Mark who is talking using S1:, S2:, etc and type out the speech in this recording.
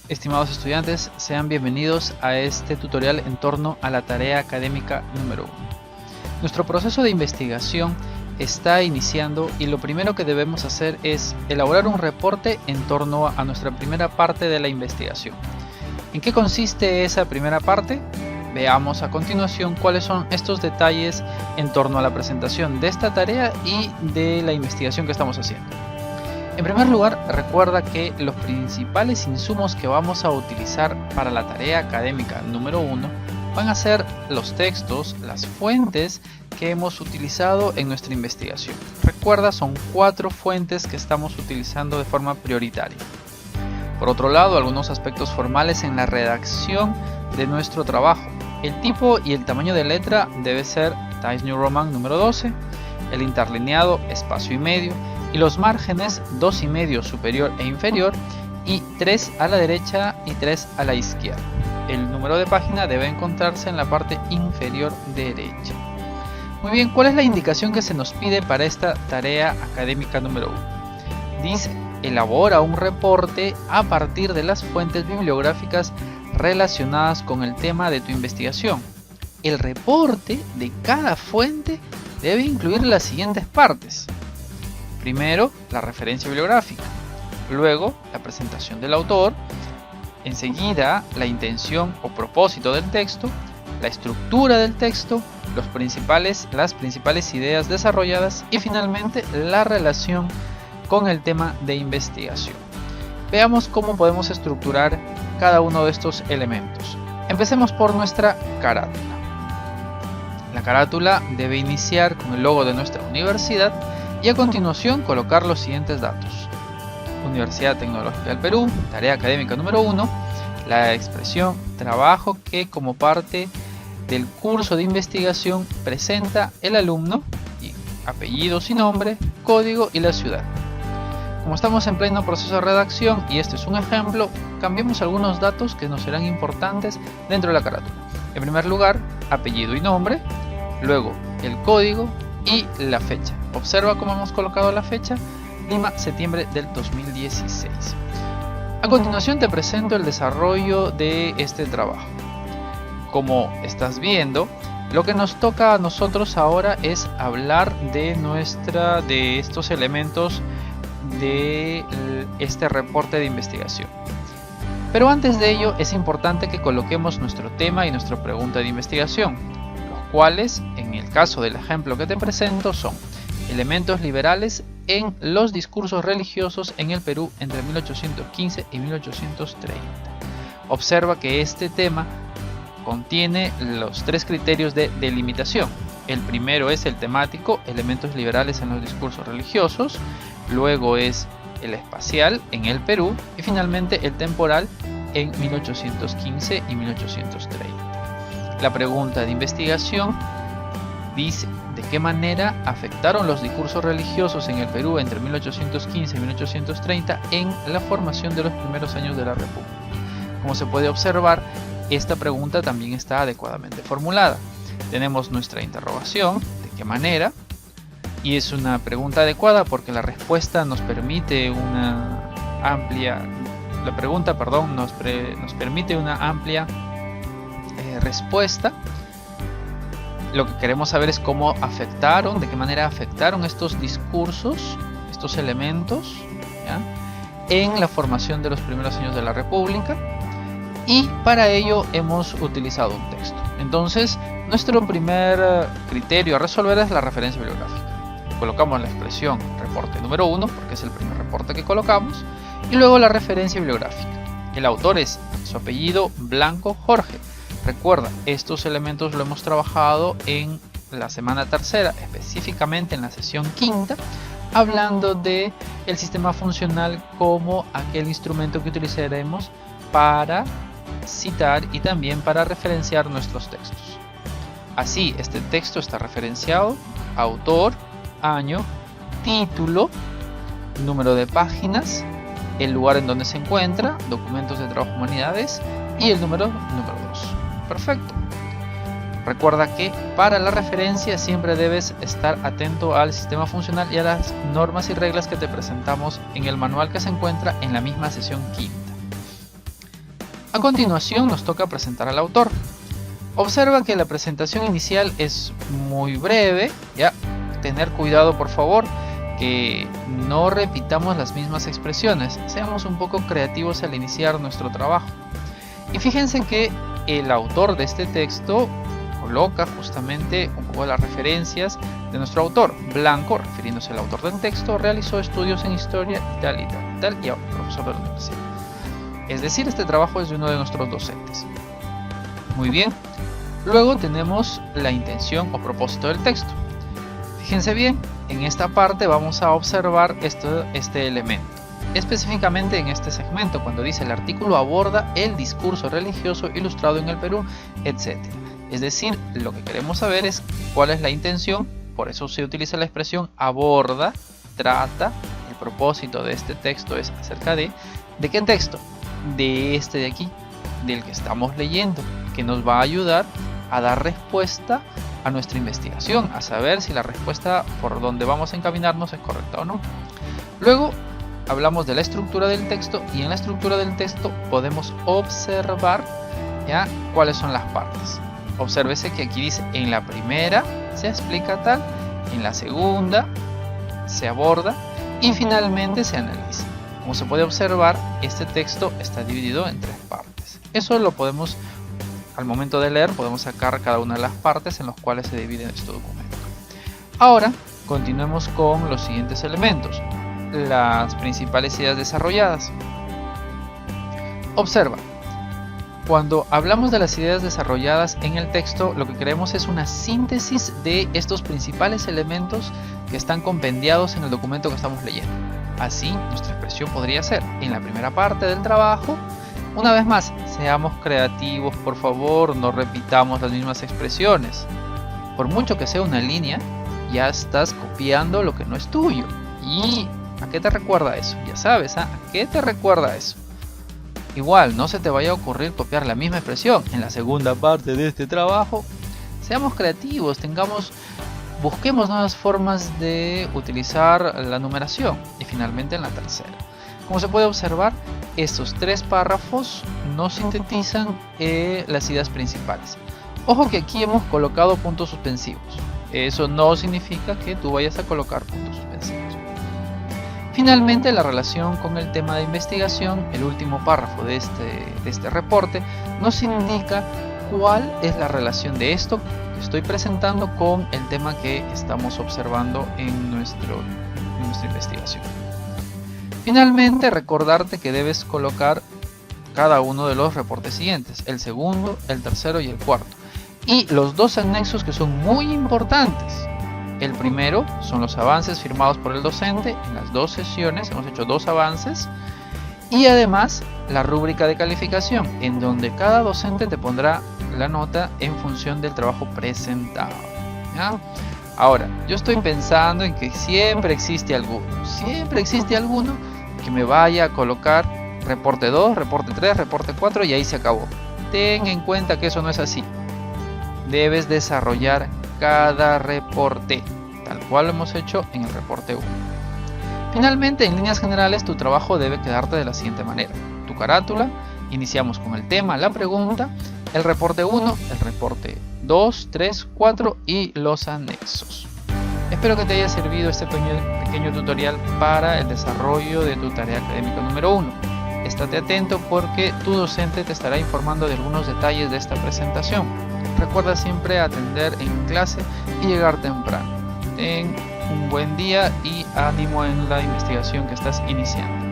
S1: Estimados estudiantes, sean bienvenidos a este tutorial en torno a la tarea académica número 1. Nuestro proceso de investigación está iniciando y lo primero que debemos hacer es elaborar un reporte en torno a nuestra primera parte de la investigación. ¿En qué consiste esa primera parte? Veamos a continuación cuáles son estos detalles en torno a la presentación de esta tarea y de la investigación que estamos haciendo. En primer lugar, recuerda que los principales insumos que vamos a utilizar para la tarea académica número 1 van a ser los textos, las fuentes que hemos utilizado en nuestra investigación. Recuerda, son 4 fuentes que estamos utilizando de forma prioritaria. Por otro lado, algunos aspectos formales en la redacción de nuestro trabajo. El tipo y el tamaño de letra debe ser Times New Roman número 12, el interlineado espacio y medio, y los márgenes 2,5 superior e inferior y 3 a la derecha y 3 a la izquierda. El número de página debe encontrarse en la parte inferior derecha. Muy bien, ¿cuál es la indicación que se nos pide para esta tarea académica número 1? Dice, elabora un reporte a partir de las fuentes bibliográficas relacionadas con el tema de tu investigación. El reporte de cada fuente debe incluir las siguientes partes. Primero, la referencia bibliográfica, luego la presentación del autor, enseguida la intención o propósito del texto, la estructura del texto, las principales ideas desarrolladas y finalmente la relación con el tema de investigación. Veamos cómo podemos estructurar cada uno de estos elementos. Empecemos por nuestra carátula. La carátula debe iniciar con el logo de nuestra universidad y a continuación colocar los siguientes datos. Universidad Tecnológica del Perú, tarea académica número 1, la expresión trabajo que como parte del curso de investigación presenta el alumno, y apellidos y nombre, código y la ciudad. Como estamos en pleno proceso de redacción y este es un ejemplo, cambiemos algunos datos que nos serán importantes dentro de la carátula. En primer lugar, apellido y nombre, luego el código y la fecha. Observa cómo hemos colocado la fecha, Lima, septiembre del 2016. A continuación te presento el desarrollo de este trabajo. Como estás viendo, lo que nos toca a nosotros ahora es hablar de estos elementos de este reporte de investigación. Pero antes de ello es importante que coloquemos nuestro tema y nuestra pregunta de investigación, los cuales, en el caso del ejemplo que te presento, son elementos liberales en los discursos religiosos en el Perú entre 1815 y 1830. Observa que este tema contiene los 3 criterios de delimitación. El primero es el temático, elementos liberales en los discursos religiosos, luego es el espacial en el Perú y finalmente el temporal en 1815 y 1830. La pregunta de investigación dice: ¿de qué manera afectaron los discursos religiosos en el Perú entre 1815 y 1830 en la formación de los primeros años de la República? Como se puede observar, esta pregunta también está adecuadamente formulada. Tenemos nuestra interrogación, ¿de qué manera? Y es una pregunta adecuada porque la respuesta nos permite una amplia respuesta. Lo que queremos saber es de qué manera afectaron estos discursos, estos elementos, ¿ya?, en la formación de los primeros años de la República, y para ello hemos utilizado un texto. Entonces, nuestro primer criterio a resolver es la referencia bibliográfica. Colocamos la expresión reporte número 1 porque es el primer reporte que colocamos, y luego la referencia bibliográfica. El autor es su apellido Blanco Jorge. Recuerda, estos elementos lo hemos trabajado en la semana tercera, específicamente en la sesión quinta, hablando de el sistema funcional como aquel instrumento que utilizaremos para citar y también para referenciar nuestros textos. Así, este texto está referenciado: autor, año, título, número de páginas, el lugar en donde se encuentra, documentos de trabajo humanidades y el número 2. Perfecto. Recuerda que para la referencia siempre debes estar atento al sistema funcional y a las normas y reglas que te presentamos en el manual que se encuentra en la misma sesión quinta. A continuación nos toca presentar al autor. Observa que la presentación inicial es muy breve, ya, tener cuidado por favor que no repitamos las mismas expresiones, seamos un poco creativos al iniciar nuestro trabajo. Y fíjense que el autor de este texto coloca justamente un poco las referencias de nuestro autor. Blanco, refiriéndose al autor del texto, realizó estudios en historia y tal y tal y tal, y ahora profesor de la universidad. Es decir, este trabajo es de uno de nuestros docentes. Muy bien. Luego tenemos la intención o propósito del texto. Fíjense bien, en esta parte vamos a observar este elemento. Específicamente en este segmento, cuando dice el artículo aborda el discurso religioso ilustrado en el Perú, etc. Es decir, lo que queremos saber es cuál es la intención, por eso se utiliza la expresión aborda, trata. El propósito de este texto es acerca de qué texto, de este de aquí, del que estamos leyendo, que nos va a ayudar a dar respuesta a nuestra investigación, a saber si la respuesta por donde vamos a encaminarnos es correcta o no. Luego hablamos de la estructura del texto, y en la estructura del texto podemos observar ya cuáles son las partes. Obsérvese que aquí dice: en la primera se explica tal, en la segunda se aborda y finalmente se analiza. Como se puede observar, este texto está dividido en 3 partes. Eso lo podemos, al momento de leer, podemos sacar cada una de las partes en las cuales se divide este documento. Ahora, continuemos con los siguientes elementos. Las principales ideas desarrolladas. Observa, cuando hablamos de las ideas desarrolladas en el texto, lo que queremos es una síntesis de estos principales elementos que están compendiados en el documento que estamos leyendo. Así, nuestra expresión podría ser: en la primera parte del trabajo. Una vez más, seamos creativos, por favor, no repitamos las mismas expresiones. Por mucho que sea una línea, ya estás copiando lo que no es tuyo. ¿Y a qué te recuerda eso? Ya sabes, ¿a qué te recuerda eso? Igual, no se te vaya a ocurrir copiar la misma expresión en la segunda parte de este trabajo. Seamos creativos, busquemos nuevas formas de utilizar la numeración. Y finalmente en la tercera. Como se puede observar, estos 3 párrafos no sintetizan las ideas principales. Ojo que aquí hemos colocado puntos suspensivos. Eso no significa que tú vayas a colocar puntos suspensivos. Finalmente, la relación con el tema de investigación, el último párrafo de este reporte, nos indica cuál es la relación de esto que estoy presentando con el tema que estamos observando en nuestra investigación. Finalmente, recordarte que debes colocar cada uno de los reportes siguientes: el segundo, el tercero y el cuarto. Y los 2 anexos que son muy importantes. El primero son los avances firmados por el docente. En las 2 sesiones hemos hecho 2 avances. Y además la rúbrica de calificación, en donde cada docente te pondrá la nota en función del trabajo presentado. ¿Ya? Ahora, yo estoy pensando en que siempre existe alguno que me vaya a colocar reporte 2, reporte 3, reporte 4 y ahí se acabó. Ten en cuenta que eso no es así. Debes desarrollar cada reporte, tal cual lo hemos hecho en el reporte 1. Finalmente, en líneas generales, tu trabajo debe quedarte de la siguiente manera. Tu carátula, iniciamos con el tema, la pregunta, el reporte 1, el reporte 2, 3, 4 y los anexos. Espero que te haya servido este pequeño tutorial para el desarrollo de tu tarea académica número 1. Estate atento porque tu docente te estará informando de algunos detalles de esta presentación. Recuerda siempre atender en clase y llegar temprano. Ten un buen día y ánimo en la investigación que estás iniciando.